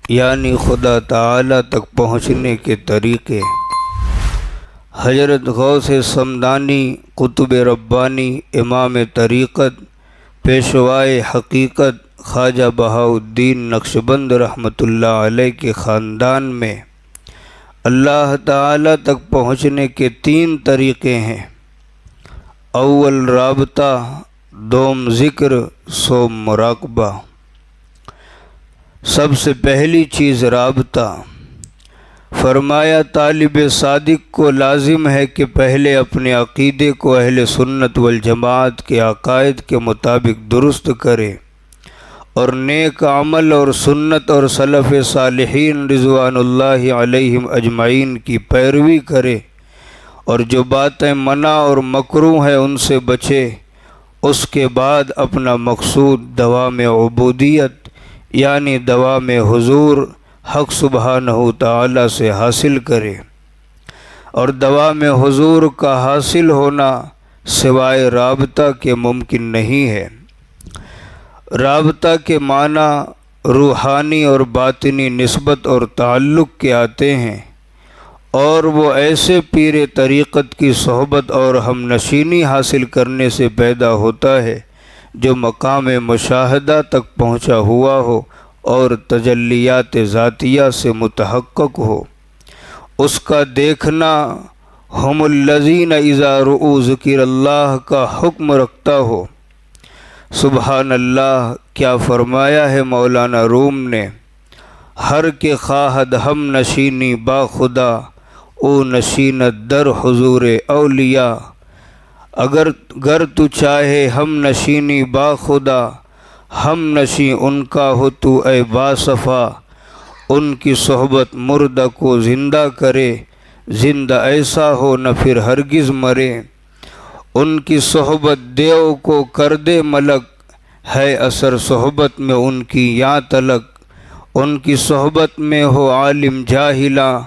یعنی خدا تعالی تک پہنچنے کے طریقے۔ حضرت غوث صمدانی قطب ربانی امام طریقت پیشوائے حقیقت خواجہ بہاؤالدین نقشبند رحمۃ اللہ علیہ کے خاندان میں اللہ تعالی تک پہنچنے کے 3 طریقے ہیں۔ اول رابطہ، دوم ذکر، سوم مراقبہ۔ سب سے پہلی چیز رابطہ۔ فرمایا طالب صادق کو لازم ہے کہ پہلے اپنے عقیدے کو اہل سنت والجماعت کے عقائد کے مطابق درست کرے اور نیک عمل اور سنت اور سلف صالحین رضوان اللہ علیہم اجمعین کی پیروی کرے، اور جو باتیں منع اور مکروہ ہیں ان سے بچے۔ اس کے بعد اپنا مقصود دوام عبودیت یعنی دوام حضور حق سبحانہ تعالی سے حاصل کرے، اور دوام حضور کا حاصل ہونا سوائے رابطہ کے ممکن نہیں ہے۔ رابطہ کے معنی روحانی اور باطنی نسبت اور تعلق کے آتے ہیں، اور وہ ایسے پیر طریقت کی صحبت اور ہم نشینی حاصل کرنے سے پیدا ہوتا ہے جو مقام مشاہدہ تک پہنچا ہوا ہو اور تجلیات ذاتیہ سے متحقق ہو۔ اس کا دیکھنا ہم الذین اذا رؤوا ذکر اللہ کا حکم رکھتا ہو۔ سبحان اللہ، کیا فرمایا ہے مولانا روم نے، ہر کے خواہد ہم نشینی با خدا، او نشینت در حضور اولیاء۔ اگر تو چاہے ہم نشینی با خدا، ہم نشیں ان کا ہو تو اے باصفا۔ ان کی صحبت مردہ کو زندہ کرے، زندہ ایسا ہو نہ پھر ہرگز مرے۔ ان کی صحبت دیو کو کر دے ملک، ہے اثر صحبت میں ان کی یاں تلک۔ ان کی صحبت میں ہو عالم جاہلاں،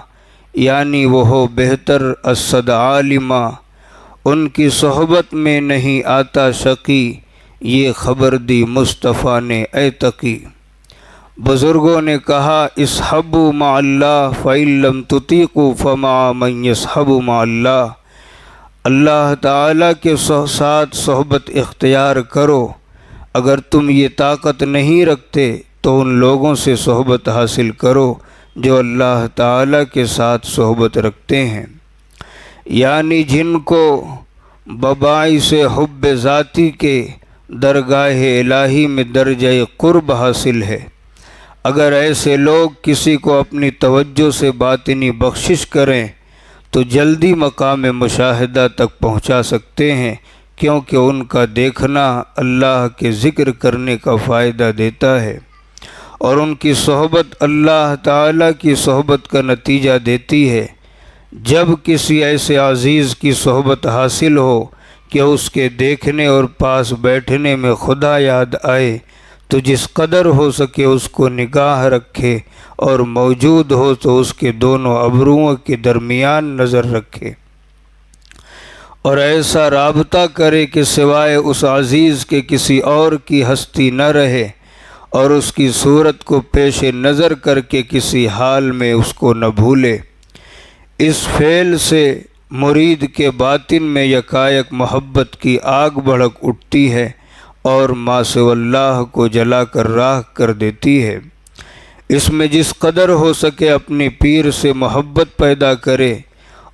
یعنی وہ ہو بہتر اسد عالماں۔ ان کی صحبت میں نہیں آتا شقی، یہ خبر دی مصطفیٰ نے اے تقی۔ بزرگوں نے کہا اصحبوا مع اللہ فإن لم تطیقوا فمع من یصحب مع اللہ۔ اللہ تعالیٰ کے ساتھ صحبت اختیار کرو، اگر تم یہ طاقت نہیں رکھتے تو ان لوگوں سے صحبت حاصل کرو جو اللہ تعالیٰ کے ساتھ صحبت رکھتے ہیں، یعنی جن کو بباعث حب ذاتی کے درگاہ الہی میں درجہ قرب حاصل ہے۔ اگر ایسے لوگ کسی کو اپنی توجہ سے باطنی بخشش کریں تو جلدی مقام مشاہدہ تک پہنچا سکتے ہیں، کیونکہ ان کا دیکھنا اللہ کے ذکر کرنے کا فائدہ دیتا ہے، اور ان کی صحبت اللہ تعالیٰ کی صحبت کا نتیجہ دیتی ہے۔ جب کسی ایسے عزیز کی صحبت حاصل ہو کہ اس کے دیکھنے اور پاس بیٹھنے میں خدا یاد آئے تو جس قدر ہو سکے اس کو نگاہ رکھے، اور موجود ہو تو اس کے دونوں ابروؤں کے درمیان نظر رکھے، اور ایسا رابطہ کرے کہ سوائے اس عزیز کے کسی اور کی ہستی نہ رہے، اور اس کی صورت کو پیش نظر کر کے کسی حال میں اس کو نہ بھولے۔ اس فعل سے مرید کے باطن میں یکایک محبت کی آگ بھڑک اٹھتی ہے اور ما سوی اللہ کو جلا کر راکھ کر دیتی ہے۔ اس میں جس قدر ہو سکے اپنی پیر سے محبت پیدا کرے،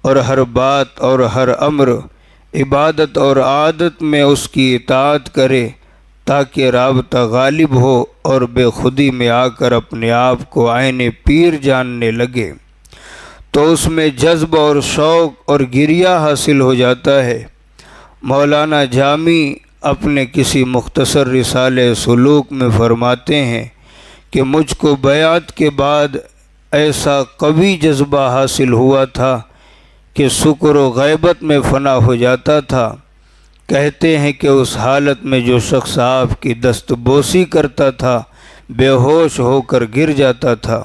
اور ہر بات اور ہر امر، عبادت اور عادت میں اس کی اطاعت کرے، تاکہ رابطہ غالب ہو اور بے خودی میں آ کر اپنے آپ کو عین پیر جاننے لگے، تو اس میں جذب اور شوق اور گریہ حاصل ہو جاتا ہے۔ مولانا جامی اپنے کسی مختصر رسالے سلوک میں فرماتے ہیں کہ مجھ کو بیعت کے بعد ایسا قوی جذبہ حاصل ہوا تھا کہ سکر و غیبت میں فنا ہو جاتا تھا۔ کہتے ہیں کہ اس حالت میں جو شخص آپ کی دست بوسی کرتا تھا بے ہوش ہو کر گر جاتا تھا۔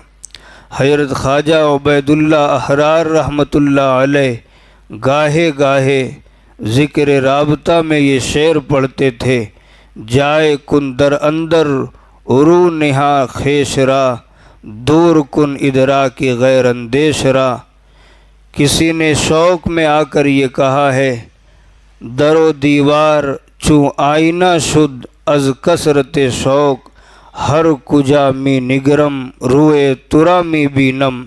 حضرت خواجہ عبید اللہ احرار رحمۃ اللہ علیہ گاہے گاہے ذکر رابطہ میں یہ شعر پڑھتے تھے، جائے کن در اندر ارو نہا خیش را، دور کن ادراک غیر اندیش را۔ کسی نے شوق میں آ کر یہ کہا ہے، در و دیوار چوں آئینہ شد از کثرت شوق، ہر کجا می نگرم روئے ترا می بینم۔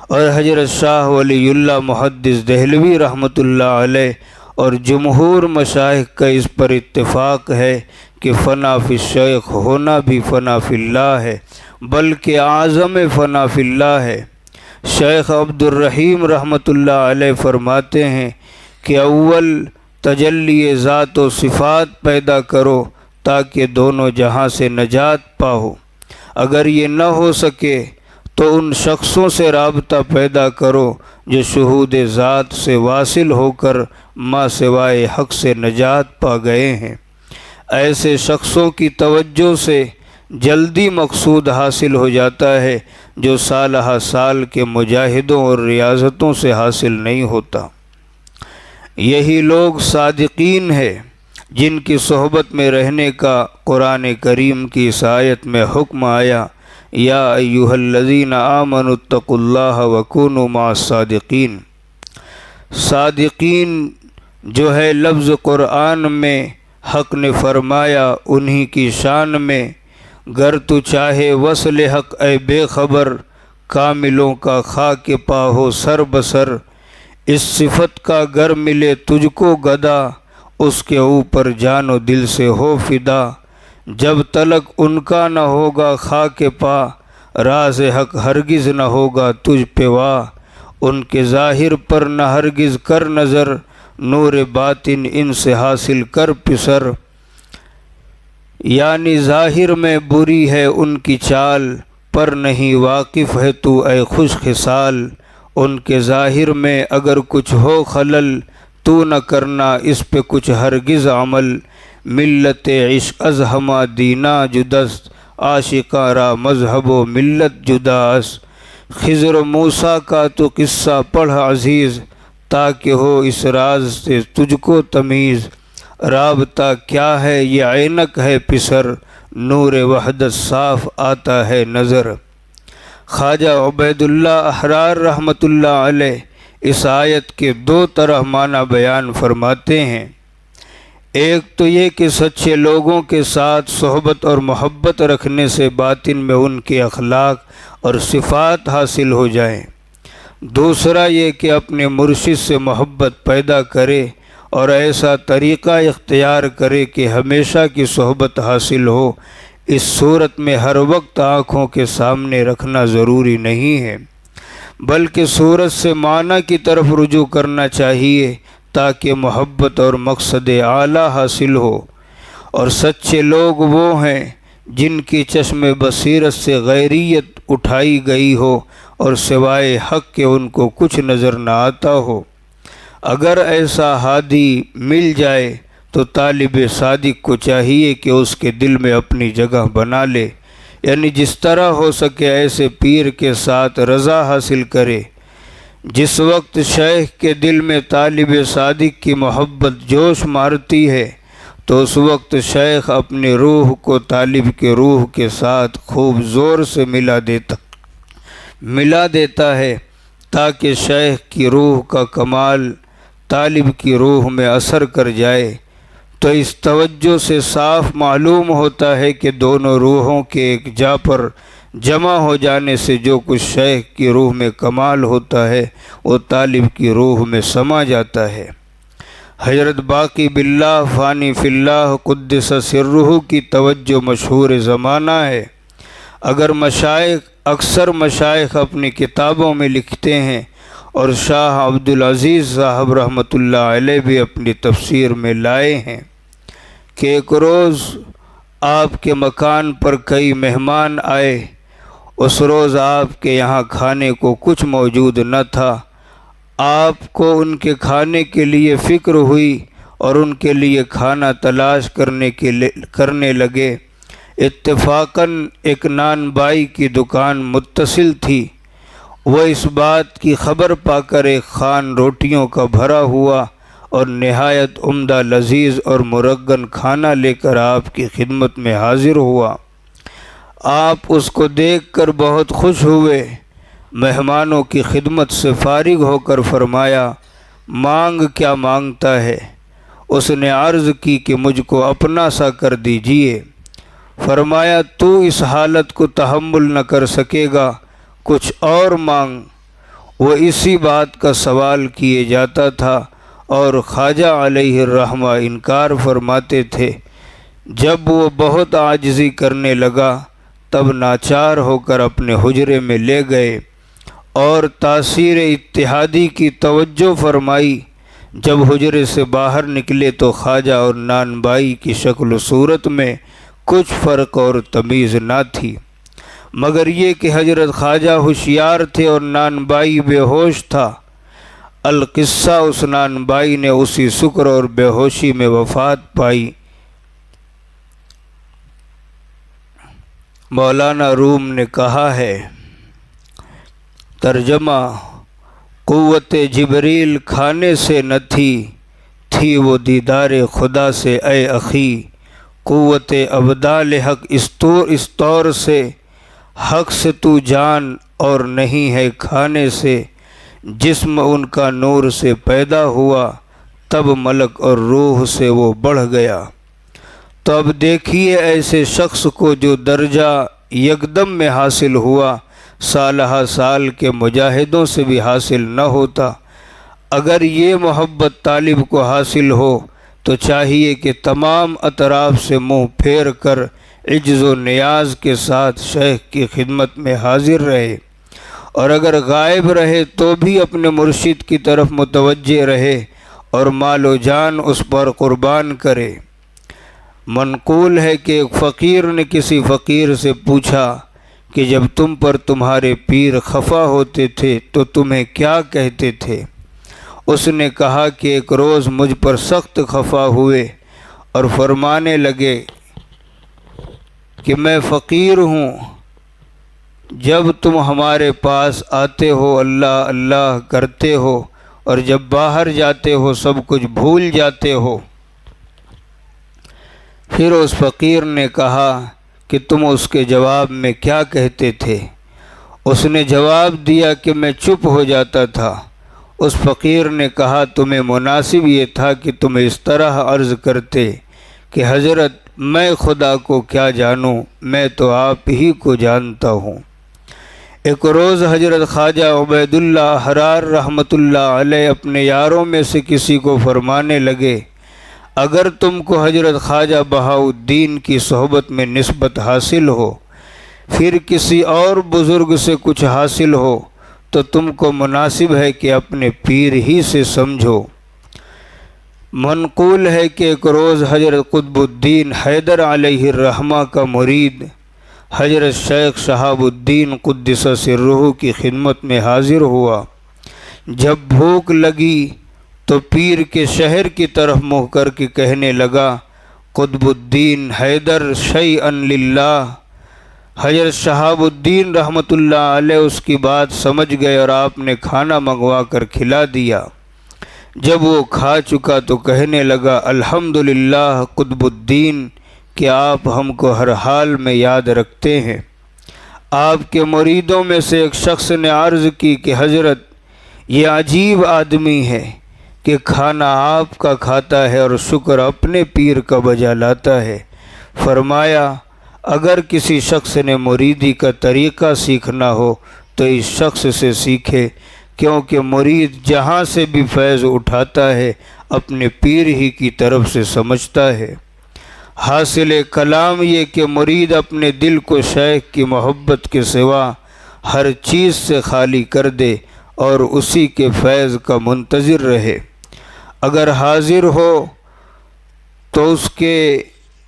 اور حضرت شاہ ولی اللہ محدث دہلوی رحمۃ اللہ علیہ اور جمہور مشائخ کا اس پر اتفاق ہے کہ فنا فی الشیخ ہونا بھی فنا فی اللہ ہے، بلکہ اعظم فنا فی اللہ ہے۔ شیخ عبد الرحیم رحمۃ اللہ علیہ فرماتے ہیں کہ اول تجلی ذات و صفات پیدا کرو تاکہ دونوں جہاں سے نجات پاؤ۔ اگر یہ نہ ہو سکے تو ان شخصوں سے رابطہ پیدا کرو جو شہود ذات سے واصل ہو کر ما سوائے حق سے نجات پا گئے ہیں۔ ایسے شخصوں کی توجہ سے جلدی مقصود حاصل ہو جاتا ہے جو سالہ سال کے مجاہدوں اور ریاضتوں سے حاصل نہیں ہوتا۔ یہی لوگ صادقین ہیں جن کی صحبت میں رہنے کا قرآن کریم کی اس آیت میں حکم آیا، یا ایھا الذین آمنوا اتقوا اللہ وکونوا مع الصادقین۔ صادقین جو ہے لفظ قرآن میں حق نے فرمایا انہی کی شان میں، گر تو چاہے وصل حق اے بے خبر، کاملوں کا خاک پا ہو سر بسر۔ اس صفت کا گر ملے تجھ کو گدا، اس کے اوپر جان و دل سے ہو فدا۔ جب تلک ان کا نہ ہوگا خاک پا، راز حق ہرگز نہ ہوگا تجھ پہ وا۔ ان کے ظاہر پر نہ ہرگز کر نظر، نور باطن ان سے حاصل کر پسر۔ یعنی ظاہر میں بری ہے ان کی چال، پر نہیں واقف ہے تو اے خوش خصال۔ ان کے ظاہر میں اگر کچھ ہو خلل، تو نہ کرنا اس پہ کچھ ہرگز عمل۔ ملت عشق از ہما دینا جدست، عاشقاں را مذہب و ملت جداست۔ خضر و موسیٰ کا تو قصہ پڑھ عزیز، تاکہ ہو اس راز سے تجھ کو تمیز۔ رابطہ کیا ہے یہ عینک ہے پسر، نور وحدت صاف آتا ہے نظر۔ خواجہ عبید اللہ احرار رحمۃ اللہ علیہ اس آیت کے دو طرح معنی بیان فرماتے ہیں۔ ایک تو یہ کہ سچے لوگوں کے ساتھ صحبت اور محبت رکھنے سے باطن میں ان کے اخلاق اور صفات حاصل ہو جائیں۔ دوسرا یہ کہ اپنے مرشد سے محبت پیدا کرے اور ایسا طریقہ اختیار کرے کہ ہمیشہ کی صحبت حاصل ہو۔ اس صورت میں ہر وقت آنکھوں کے سامنے رکھنا ضروری نہیں ہے، بلکہ صورت سے معنی کی طرف رجوع کرنا چاہیے تاکہ محبت اور مقصد اعلیٰ حاصل ہو۔ اور سچے لوگ وہ ہیں جن کی چشم بصیرت سے غیریت اٹھائی گئی ہو اور سوائے حق کے ان کو کچھ نظر نہ آتا ہو۔ اگر ایسا ہادی مل جائے تو طالب صادق کو چاہیے کہ اس کے دل میں اپنی جگہ بنا لے، یعنی جس طرح ہو سکے ایسے پیر کے ساتھ رضا حاصل کرے۔ جس وقت شیخ کے دل میں طالب صادق کی محبت جوش مارتی ہے تو اس وقت شیخ اپنی روح کو طالب کے روح کے ساتھ خوب زور سے ملا دیتا ہے تاکہ شیخ کی روح کا کمال طالب کی روح میں اثر کر جائے۔ تو اس توجہ سے صاف معلوم ہوتا ہے کہ دونوں روحوں کے ایک جا پر جمع ہو جانے سے جو کچھ شیخ کی روح میں کمال ہوتا ہے وہ طالب کی روح میں سما جاتا ہے۔ حضرت باقی باللہ فانی فی اللہ قدس سرہ کی توجہ مشہور زمانہ ہے۔ اکثر مشائخ اپنی کتابوں میں لکھتے ہیں، اور شاہ عبد العزیز صاحب رحمۃ اللہ علیہ بھی اپنی تفسیر میں لائے ہیں کہ ایک روز آپ کے مکان پر کئی مہمان آئے۔ اس روز آپ کے یہاں کھانے کو کچھ موجود نہ تھا۔ آپ کو ان کے کھانے کے لیے فکر ہوئی اور ان کے لیے کھانا تلاش کرنے لگے۔ اتفاقاً ایک نان بائی کی دکان متصل تھی۔ وہ اس بات کی خبر پا کر ایک خوان روٹیوں کا بھرا ہوا اور نہایت عمدہ لذیذ اور مرغن کھانا لے کر آپ کی خدمت میں حاضر ہوا۔ آپ اس کو دیکھ کر بہت خوش ہوئے۔ مہمانوں کی خدمت سے فارغ ہو کر فرمایا مانگ کیا مانگتا ہے؟ اس نے عرض کی کہ مجھ کو اپنا سا کر دیجئے۔ فرمایا تو اس حالت کو تحمل نہ کر سکے گا، کچھ اور مانگ۔ وہ اسی بات کا سوال کیے جاتا تھا اور خواجہ علیہ الرحمہ انکار فرماتے تھے۔ جب وہ بہت عاجزی کرنے لگا تب ناچار ہو کر اپنے حجرے میں لے گئے اور تاثیر اتحادی کی توجہ فرمائی۔ جب حجرے سے باہر نکلے تو خواجہ اور نان بائی کی شکل و صورت میں کچھ فرق اور تمیز نہ تھی، مگر یہ کہ حضرت خواجہ ہوشیار تھے اور نان بائی بے ہوش تھا۔ القصہ اس نان بائی نے اسی سکر اور بے ہوشی میں وفات پائی۔ مولانا روم نے کہا ہے، ترجمہ: قوت جبریل کھانے سے نہ تھی وہ دیدار خدا سے اے اخی، قوت ابدال حق اس طور سے، حق سے تو جان اور نہیں ہے کھانے سے، جسم ان کا نور سے پیدا ہوا تب ملک اور روح سے وہ بڑھ گیا۔ تو اب دیکھیے ایسے شخص کو جو درجہ یکدم میں حاصل ہوا، سالہ سال کے مجاہدوں سے بھی حاصل نہ ہوتا۔ اگر یہ محبت طالب کو حاصل ہو تو چاہیے کہ تمام اطراف سے منہ پھیر کر عجز و نیاز کے ساتھ شیخ کی خدمت میں حاضر رہے، اور اگر غائب رہے تو بھی اپنے مرشد کی طرف متوجہ رہے اور مال و جان اس پر قربان کرے۔ منقول ہے کہ ایک فقیر نے کسی فقیر سے پوچھا کہ جب تم پر تمہارے پیر خفا ہوتے تھے تو تمہیں کیا کہتے تھے؟ اس نے کہا کہ ایک روز مجھ پر سخت خفا ہوئے اور فرمانے لگے کہ میں فقیر ہوں، جب تم ہمارے پاس آتے ہو اللہ اللہ کرتے ہو اور جب باہر جاتے ہو سب کچھ بھول جاتے ہو۔ پھر اس فقیر نے کہا کہ تم اس کے جواب میں کیا کہتے تھے؟ اس نے جواب دیا کہ میں چپ ہو جاتا تھا۔ اس فقیر نے کہا تمہیں مناسب یہ تھا کہ تم اس طرح عرض کرتے کہ حضرت میں خدا کو کیا جانوں، میں تو آپ ہی کو جانتا ہوں۔ ایک روز حضرت خواجہ عبید اللہ حرار رحمۃ اللہ علیہ اپنے یاروں میں سے کسی کو فرمانے لگے، اگر تم کو حضرت خواجہ بہاؤالدین کی صحبت میں نسبت حاصل ہو، پھر کسی اور بزرگ سے کچھ حاصل ہو تو تم کو مناسب ہے کہ اپنے پیر ہی سے سمجھو۔ منقول ہے کہ ایک روز حضرت قطب الدین حیدر علیہ الرحمہ کا مرید حضرت شیخ شہاب الدین قدس سرہ کی خدمت میں حاضر ہوا۔ جب بھوک لگی تو پیر کے شہر کی طرف منہ کر کے کہنے لگا، قطب الدین حیدر شیئا للہ۔ حضرت شہاب الدین رحمۃ اللہ علیہ اس کی بات سمجھ گئے اور آپ نے کھانا منگوا کر کھلا دیا۔ جب وہ کھا چکا تو کہنے لگا، الحمدللہ قطب الدین کہ آپ ہم کو ہر حال میں یاد رکھتے ہیں۔ آپ کے مریدوں میں سے ایک شخص نے عرض کی کہ حضرت یہ عجیب آدمی ہے کہ کھانا آپ کا کھاتا ہے اور شکر اپنے پیر کا بجا لاتا ہے۔ فرمایا اگر کسی شخص نے مریدی کا طریقہ سیکھنا ہو تو اس شخص سے سیکھے، کیونکہ مرید جہاں سے بھی فیض اٹھاتا ہے اپنے پیر ہی کی طرف سے سمجھتا ہے۔ حاصل کلام یہ کہ مرید اپنے دل کو شیخ کی محبت کے سوا ہر چیز سے خالی کر دے اور اسی کے فیض کا منتظر رہے۔ اگر حاضر ہو تو اس کے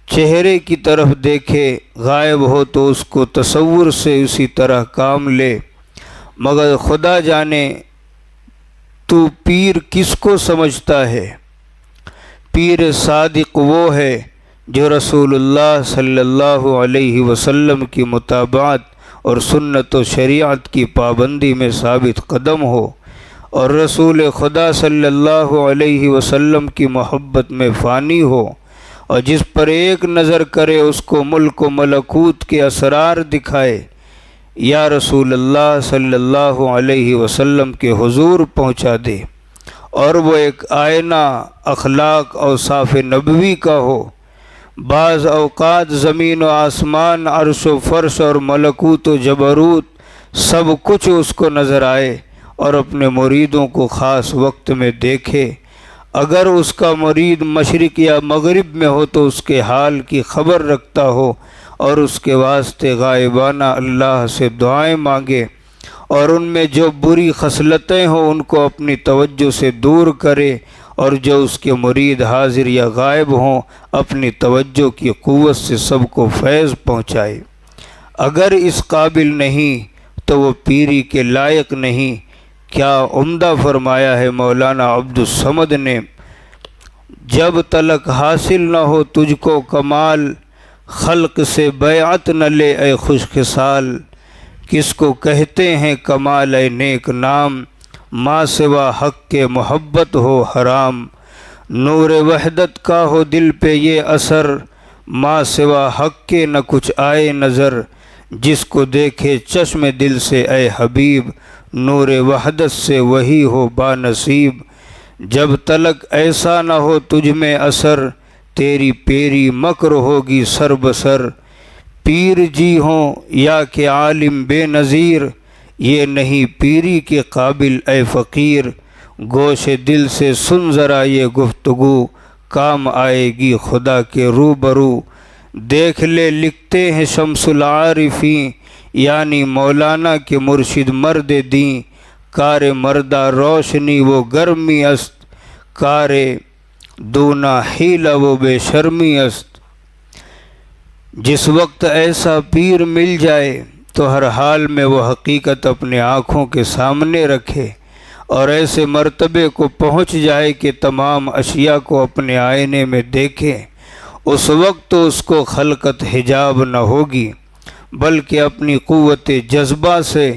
چہرے کی طرف دیکھے، غائب ہو تو اس کو تصور سے اسی طرح کام لے، مگر خدا جانے تو پیر کس کو سمجھتا ہے؟ پیر صادق وہ ہے جو رسول اللہ صلی اللہ علیہ وسلم کی متابعت اور سنت و شریعت کی پابندی میں ثابت قدم ہو اور رسول خدا صلی اللہ علیہ وسلم کی محبت میں فانی ہو اور جس پر ایک نظر کرے اس کو ملک و ملکوت کے اسرار دکھائے، یا رسول اللہ صلی اللہ علیہ وسلم کے حضور پہنچا دے، اور وہ ایک آئینہ اخلاق اوصاف نبوی کا ہو۔ بعض اوقات زمین و آسمان، عرش و فرش اور ملکوت و جبروت سب کچھ اس کو نظر آئے اور اپنے مریدوں کو خاص وقت میں دیکھے۔ اگر اس کا مرید مشرق یا مغرب میں ہو تو اس کے حال کی خبر رکھتا ہو اور اس کے واسطے غائبانہ اللہ سے دعائیں مانگے، اور ان میں جو بری خصلتیں ہوں ان کو اپنی توجہ سے دور کرے، اور جو اس کے مرید حاضر یا غائب ہوں اپنی توجہ کی قوت سے سب کو فیض پہنچائے۔ اگر اس قابل نہیں تو وہ پیری کے لائق نہیں۔ کیا عمدہ فرمایا ہے مولانا عبد الصمد نے، جب تلک حاصل نہ ہو تجھ کو کمال، خلق سے بیعت نہ لے اے خوش خصال، کس کو کہتے ہیں کمال اے نیک نام، ما سوا حق کے محبت ہو حرام، نور وحدت کا ہو دل پہ یہ اثر، ما سوا حق کے نہ کچھ آئے نظر، جس کو دیکھے چشم دل سے اے حبیب، نور وحدت سے وہی ہو با نصیب، جب تلک ایسا نہ ہو تجھ میں اثر، تیری پیری مکر ہوگی سر بسر، پیر جی ہوں یا کہ عالم بے نظیر، یہ نہیں پیری کے قابل اے فقیر، گوش دل سے سن ذرا یہ گفتگو، کام آئے گی خدا کے روبرو، دیکھ لے لکھتے ہیں شمس العارفین، یعنی مولانا کے مرشد مرد دیں، کار مردہ روشنی وہ گرمی است، کار دونا حیلہ وہ بے شرمی است۔ جس وقت ایسا پیر مل جائے تو ہر حال میں وہ حقیقت اپنے آنکھوں کے سامنے رکھے، اور ایسے مرتبے کو پہنچ جائے کہ تمام اشیاء کو اپنے آئینے میں دیکھے، اس وقت تو اس کو خلقت حجاب نہ ہوگی، بلکہ اپنی قوت جذبہ سے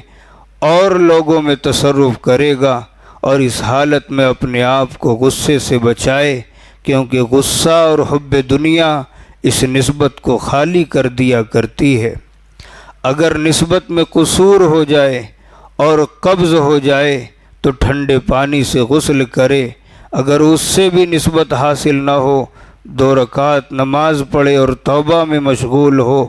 اور لوگوں میں تصرف کرے گا، اور اس حالت میں اپنے آپ کو غصے سے بچائے، کیونکہ غصہ اور حب دنیا اس نسبت کو خالی کر دیا کرتی ہے۔ اگر نسبت میں قصور ہو جائے اور قبض ہو جائے تو ٹھنڈے پانی سے غسل کرے، اگر اس سے بھی نسبت حاصل نہ ہو 2 رکعت نماز پڑھے اور توبہ میں مشغول ہو،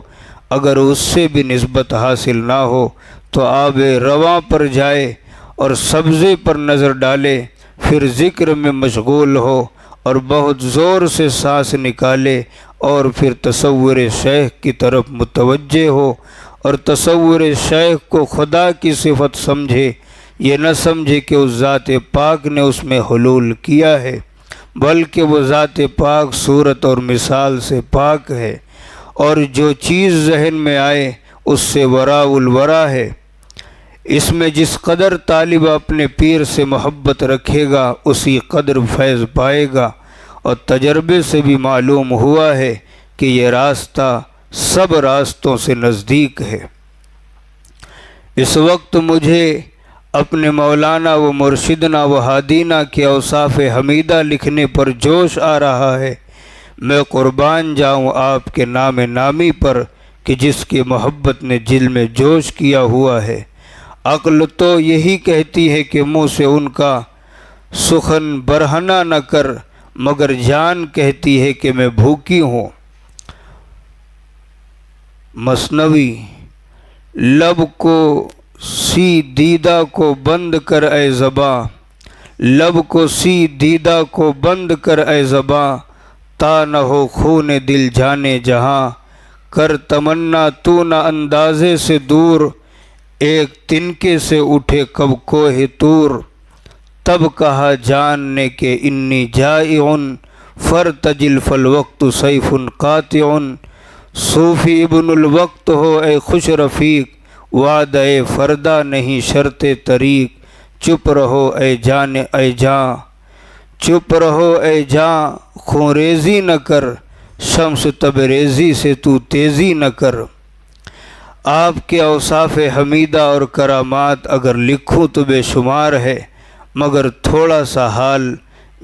اگر اس سے بھی نسبت حاصل نہ ہو تو آب رواں پر جائے اور سبزے پر نظر ڈالے، پھر ذکر میں مشغول ہو اور بہت زور سے سانس نکالے، اور پھر تصور شیخ کی طرف متوجہ ہو، اور تصور شیخ کو خدا کی صفت سمجھے، یہ نہ سمجھے کہ اس ذات پاک نے اس میں حلول کیا ہے، بلکہ وہ ذات پاک صورت اور مثال سے پاک ہے، اور جو چیز ذہن میں آئے اس سے وراء الورا ہے۔ اس میں جس قدر طالب اپنے پیر سے محبت رکھے گا اسی قدر فیض پائے گا، اور تجربے سے بھی معلوم ہوا ہے کہ یہ راستہ سب راستوں سے نزدیک ہے۔ اس وقت مجھے اپنے مولانا و مرشدنا و ہادینا کے اوصاف حمیدہ لکھنے پر جوش آ رہا ہے۔ میں قربان جاؤں آپ کے نام نامی پر کہ جس کی محبت نے دل میں جوش کیا ہوا ہے۔ عقل تو یہی کہتی ہے کہ منہ سے ان کا سخن برہنہ نہ کر، مگر جان کہتی ہے کہ میں بھوکی ہوں۔ مثنوی: لب کو سی دیدہ کو بند کر اے زباں، لب کو سی دیدہ کو بند کر اے زباں، تا نہ ہو خون دل جانے جہاں، کر تمنا تو نہ اندازے سے دور، ایک تنکے سے اٹھے کب کوہ طور، تب کہا جان نے کہ انی جائع، فرتجل فالوقت سیف قاطع، صوفی ابن الوقت ہو اے خوش رفیق، وعدہ فردا نہیں شرط طریق، چپ رہو اے جان اے جاں، چپ رہو اے جاں، خون ریزی نہ کر، شمس تبریزی سے تو تیزی نہ کر۔ آپ کے اوصاف حمیدہ اور کرامات اگر لکھوں تو بے شمار ہے، مگر تھوڑا سا حال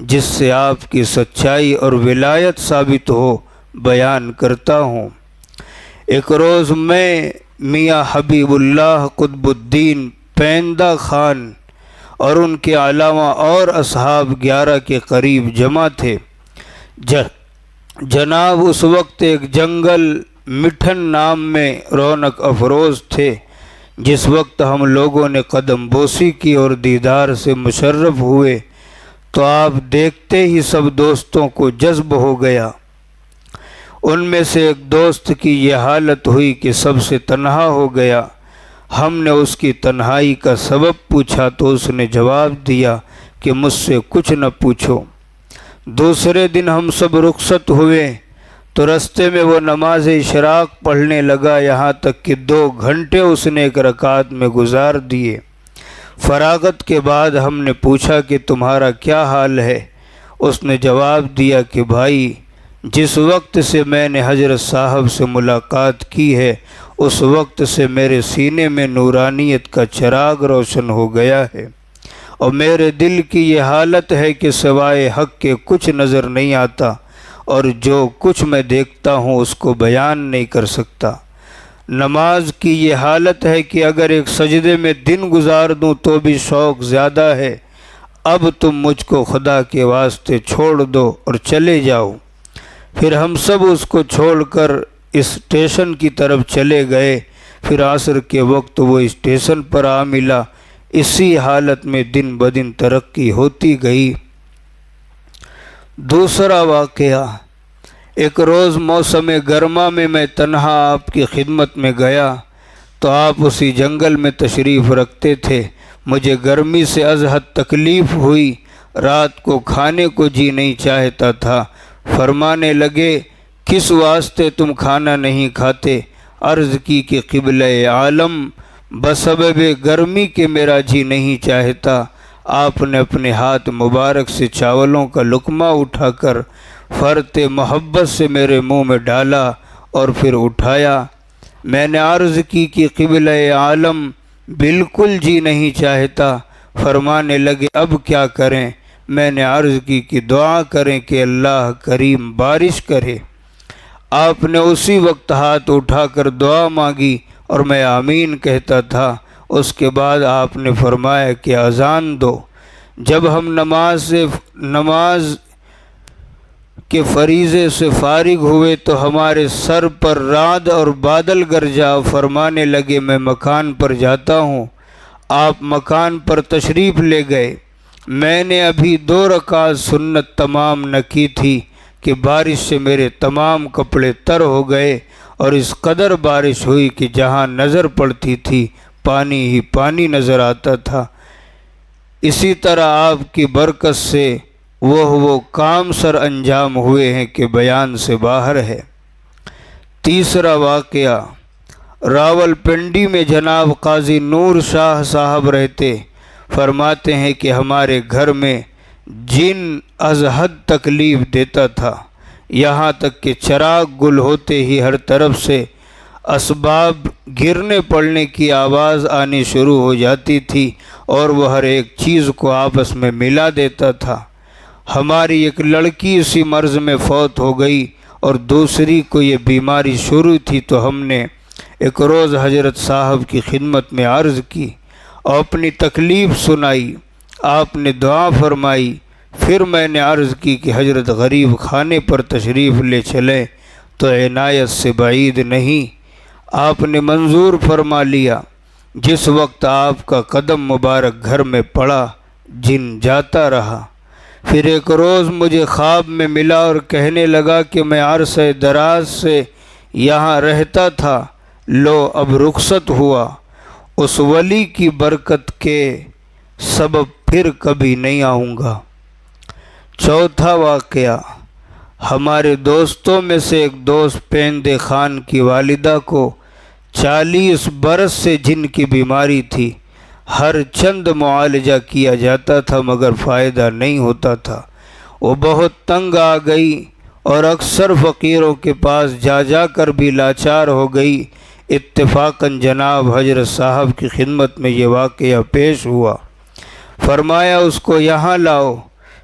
جس سے آپ کی سچائی اور ولایت ثابت ہو بیان کرتا ہوں۔ ایک روز میں میاں حبیب اللہ قطب الدین پیندہ خان اور ان کے علاوہ اور اصحاب 11 کے قریب جمع تھے۔ جناب اس وقت ایک جنگل مٹھن نام میں رونق افروز تھے۔ جس وقت ہم لوگوں نے قدم بوسی کی اور دیدار سے مشرف ہوئے تو آپ دیکھتے ہی سب دوستوں کو جذب ہو گیا۔ ان میں سے ایک دوست کی یہ حالت ہوئی کہ سب سے تنہا ہو گیا۔ ہم نے اس کی تنہائی کا سبب پوچھا تو اس نے جواب دیا کہ مجھ سے کچھ نہ پوچھو۔ دوسرے دن ہم سب رخصت ہوئے تو رستے میں وہ نماز اشراق پڑھنے لگا، یہاں تک کہ 2 گھنٹے اس نے ایک رکعت میں گزار دیے۔ فراغت کے بعد ہم نے پوچھا کہ تمہارا کیا حال ہے؟ اس نے جواب دیا کہ بھائی، جس وقت سے میں نے حضرت صاحب سے ملاقات کی ہے اس وقت سے میرے سینے میں نورانیت کا چراغ روشن ہو گیا ہے، اور میرے دل کی یہ حالت ہے کہ سوائے حق کے کچھ نظر نہیں آتا، اور جو کچھ میں دیکھتا ہوں اس کو بیان نہیں کر سکتا۔ نماز کی یہ حالت ہے کہ اگر ایک سجدے میں دن گزار دوں تو بھی شوق زیادہ ہے۔ اب تم مجھ کو خدا کے واسطے چھوڑ دو اور چلے جاؤ۔ پھر ہم سب اس کو چھوڑ کر اسٹیشن کی طرف چلے گئے۔ پھر عصر کے وقت وہ اسٹیشن پر آ ملا۔ اسی حالت میں دن بدن ترقی ہوتی گئی۔ دوسرا واقعہ، ایک روز موسم گرما میں میں تنہا آپ کی خدمت میں گیا تو آپ اسی جنگل میں تشریف رکھتے تھے۔ مجھے گرمی سے از حد تکلیف ہوئی، رات کو کھانے کو جی نہیں چاہتا تھا۔ فرمانے لگے، کس واسطے تم کھانا نہیں کھاتے؟ عرض کی کہ قبلہ عالم بسبب گرمی کے میرا جی نہیں چاہتا۔ آپ نے اپنے ہاتھ مبارک سے چاولوں کا لقمہ اٹھا کر فرط محبت سے میرے منہ میں ڈالا اور پھر اٹھایا۔ میں نے عرض کی کہ قبلہ عالم بالکل جی نہیں چاہتا۔ فرمانے لگے، اب کیا کریں؟ میں نے عرض کی کہ دعا کریں کہ اللہ کریم بارش کرے۔ آپ نے اسی وقت ہاتھ اٹھا کر دعا مانگی اور میں آمین کہتا تھا۔ اس کے بعد آپ نے فرمایا کہ اذان دو۔ جب ہم نماز کے فریضے سے فارغ ہوئے تو ہمارے سر پر رعد اور بادل گرجا۔ فرمانے لگے، میں مکان پر جاتا ہوں۔ آپ مکان پر تشریف لے گئے۔ میں نے ابھی 2 رکعت سنت تمام نہ کی تھی کہ بارش سے میرے تمام کپڑے تر ہو گئے، اور اس قدر بارش ہوئی کہ جہاں نظر پڑتی تھی پانی ہی پانی نظر آتا تھا۔ اسی طرح آپ کی برکت سے وہ کام سر انجام ہوئے ہیں کہ بیان سے باہر ہے۔ تیسرا واقعہ، راولپنڈی میں جناب قاضی نور شاہ صاحب رہتے۔ فرماتے ہیں کہ ہمارے گھر میں جن از حد تکلیف دیتا تھا، یہاں تک کہ چراغ گل ہوتے ہی ہر طرف سے اسباب گرنے پڑنے کی آواز آنی شروع ہو جاتی تھی، اور وہ ہر ایک چیز کو آپس میں ملا دیتا تھا۔ ہماری ایک لڑکی اسی مرض میں فوت ہو گئی اور دوسری کو یہ بیماری شروع تھی، تو ہم نے ایک روز حضرت صاحب کی خدمت میں عرض کی اور اپنی تکلیف سنائی۔ آپ نے دعا فرمائی۔ پھر میں نے عرض کی کہ حضرت غریب خانے پر تشریف لے چلیں تو عنایت سے بعید نہیں۔ آپ نے منظور فرما لیا۔ جس وقت آپ کا قدم مبارک گھر میں پڑا، جن جاتا رہا۔ پھر ایک روز مجھے خواب میں ملا اور کہنے لگا کہ میں عرصہ دراز سے یہاں رہتا تھا، لو اب رخصت ہوا۔ اس ولی کی برکت کے سبب پھر کبھی نہیں آؤں گا۔ چوتھا واقعہ، ہمارے دوستوں میں سے ایک دوست پیندے خان کی والدہ کو 40 برس سے جن کی بیماری تھی۔ ہر چند معالجہ کیا جاتا تھا مگر فائدہ نہیں ہوتا تھا۔ وہ بہت تنگ آ گئی اور اکثر فقیروں کے پاس جا کر بھی لاچار ہو گئی۔ اتفاقاً جناب حضرت صاحب کی خدمت میں یہ واقعہ پیش ہوا۔ فرمایا، اس کو یہاں لاؤ۔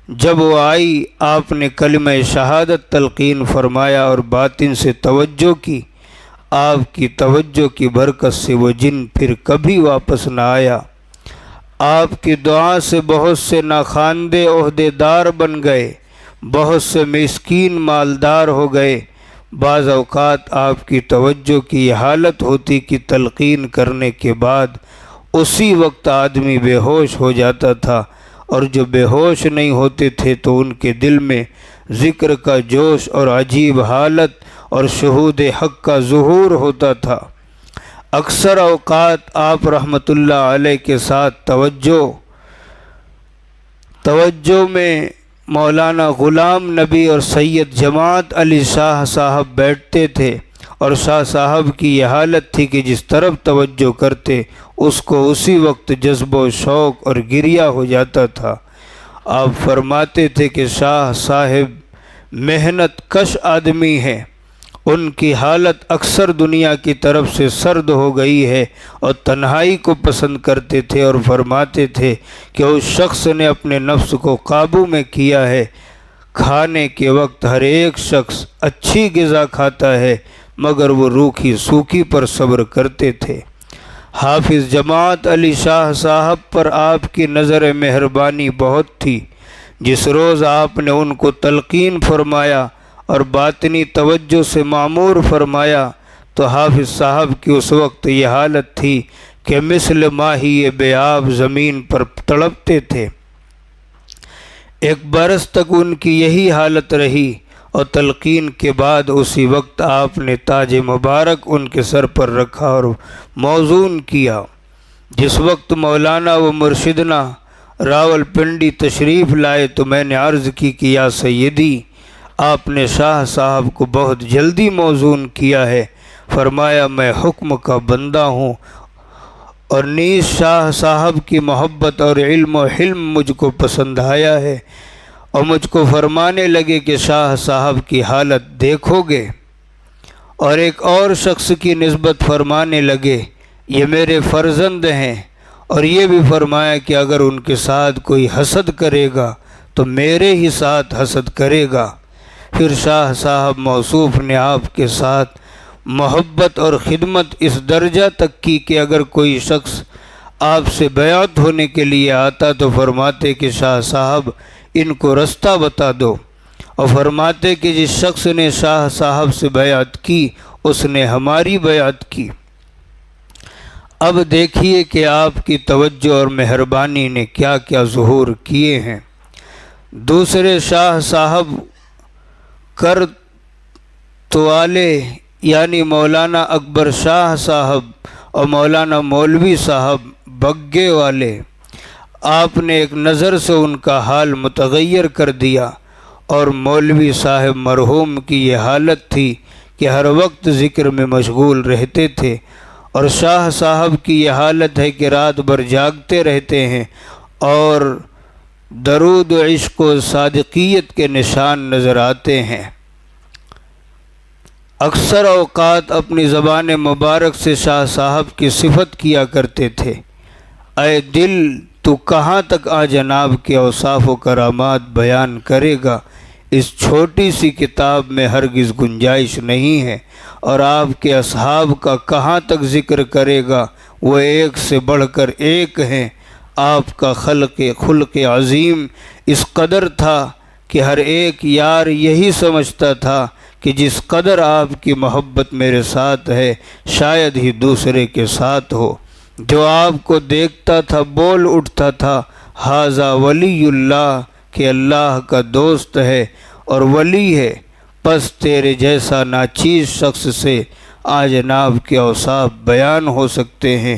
جب وہ آئی آپ نے کلمہ شہادت تلقین فرمایا اور باطن سے توجہ کی۔ آپ کی توجہ کی برکت سے وہ جن پھر کبھی واپس نہ آیا۔ آپ کی دعا سے بہت سے ناخواندے عہدے دار بن گئے، بہت سے مسکین مالدار ہو گئے۔ بعض اوقات آپ کی توجہ کی یہ حالت ہوتی کہ تلقین کرنے کے بعد اسی وقت آدمی بے ہوش ہو جاتا تھا، اور جو بے ہوش نہیں ہوتے تھے تو ان کے دل میں ذکر کا جوش اور عجیب حالت اور شہود حق کا ظہور ہوتا تھا۔ اکثر اوقات آپ رحمۃ اللہ علیہ کے ساتھ توجہ میں مولانا غلام نبی اور سید جماعت علی شاہ صاحب بیٹھتے تھے، اور شاہ صاحب کی یہ حالت تھی کہ جس طرف توجہ کرتے اس کو اسی وقت جذب و شوق اور گریہ ہو جاتا تھا۔ آپ فرماتے تھے کہ شاہ صاحب محنت کش آدمی ہیں، ان کی حالت اکثر دنیا کی طرف سے سرد ہو گئی ہے اور تنہائی کو پسند کرتے تھے، اور فرماتے تھے کہ اس شخص نے اپنے نفس کو قابو میں کیا ہے۔ کھانے کے وقت ہر ایک شخص اچھی غذا کھاتا ہے، مگر وہ روکھی سوکھی پر صبر کرتے تھے۔ حافظ جماعت علی شاہ صاحب پر آپ کی نظر مہربانی بہت تھی۔ جس روز آپ نے ان کو تلقین فرمایا اور باطنی توجہ سے معمور فرمایا تو حافظ صاحب کی اس وقت یہ حالت تھی کہ مثل ماہی بے آب زمین پر تڑپتے تھے۔ 1 برس تک ان کی یہی حالت رہی، اور تلقین کے بعد اسی وقت آپ نے تاج مبارک ان کے سر پر رکھا اور موزون کیا۔ جس وقت مولانا و مرشدنا راول پنڈی تشریف لائے تو میں نے عرض کی کہ یا سیدی، آپ نے شاہ صاحب کو بہت جلدی موزون کیا ہے۔ فرمایا میں حکم کا بندہ ہوں، اور نیز شاہ صاحب کی محبت اور علم و حلم مجھ کو پسند آیا ہے، اور مجھ کو فرمانے لگے کہ شاہ صاحب کی حالت دیکھو گے، اور ایک اور شخص کی نسبت فرمانے لگے یہ میرے فرزند ہیں، اور یہ بھی فرمایا کہ اگر ان کے ساتھ کوئی حسد کرے گا تو میرے ہی ساتھ حسد کرے گا۔ پھر شاہ صاحب موصوف نے آپ کے ساتھ محبت اور خدمت اس درجہ تک کی کہ اگر کوئی شخص آپ سے بیعت ہونے کے لیے آتا تو فرماتے کہ شاہ صاحب ان کو رستہ بتا دو، اور فرماتے کہ جس شخص نے شاہ صاحب سے بیعت کی اس نے ہماری بیعت کی۔ اب دیکھیے کہ آپ کی توجہ اور مہربانی نے کیا کیا ظہور کیے ہیں۔ دوسرے شاہ صاحب کرتوالے یعنی مولانا اکبر شاہ صاحب اور مولانا مولوی صاحب بگے والے، آپ نے ایک نظر سے ان کا حال متغیر کر دیا، اور مولوی صاحب مرحوم کی یہ حالت تھی کہ ہر وقت ذکر میں مشغول رہتے تھے، اور شاہ صاحب کی یہ حالت ہے کہ رات بھر جاگتے رہتے ہیں اور درود و عشق و صادقیت کے نشان نظر آتے ہیں۔ اکثر اوقات اپنی زبان مبارک سے شاہ صاحب کی صفت کیا کرتے تھے، اے دل تو کہاں تک آ جناب کے اوصاف و کرامات بیان کرے گا، اس چھوٹی سی کتاب میں ہرگز گنجائش نہیں ہے، اور آپ کے اصحاب کا کہاں تک ذکر کرے گا، وہ ایک سے بڑھ کر ایک ہیں۔ آپ کا خلق عظیم اس قدر تھا کہ ہر ایک یار یہی سمجھتا تھا کہ جس قدر آپ کی محبت میرے ساتھ ہے شاید ہی دوسرے کے ساتھ ہو۔ جو آپ کو دیکھتا تھا بول اٹھتا تھا ھذا ولی اللہ، کہ اللہ کا دوست ہے اور ولی ہے، پس تیرے جیسا ناچیز شخص سے آج جناب کے اوصاف بیان ہو سکتے ہیں۔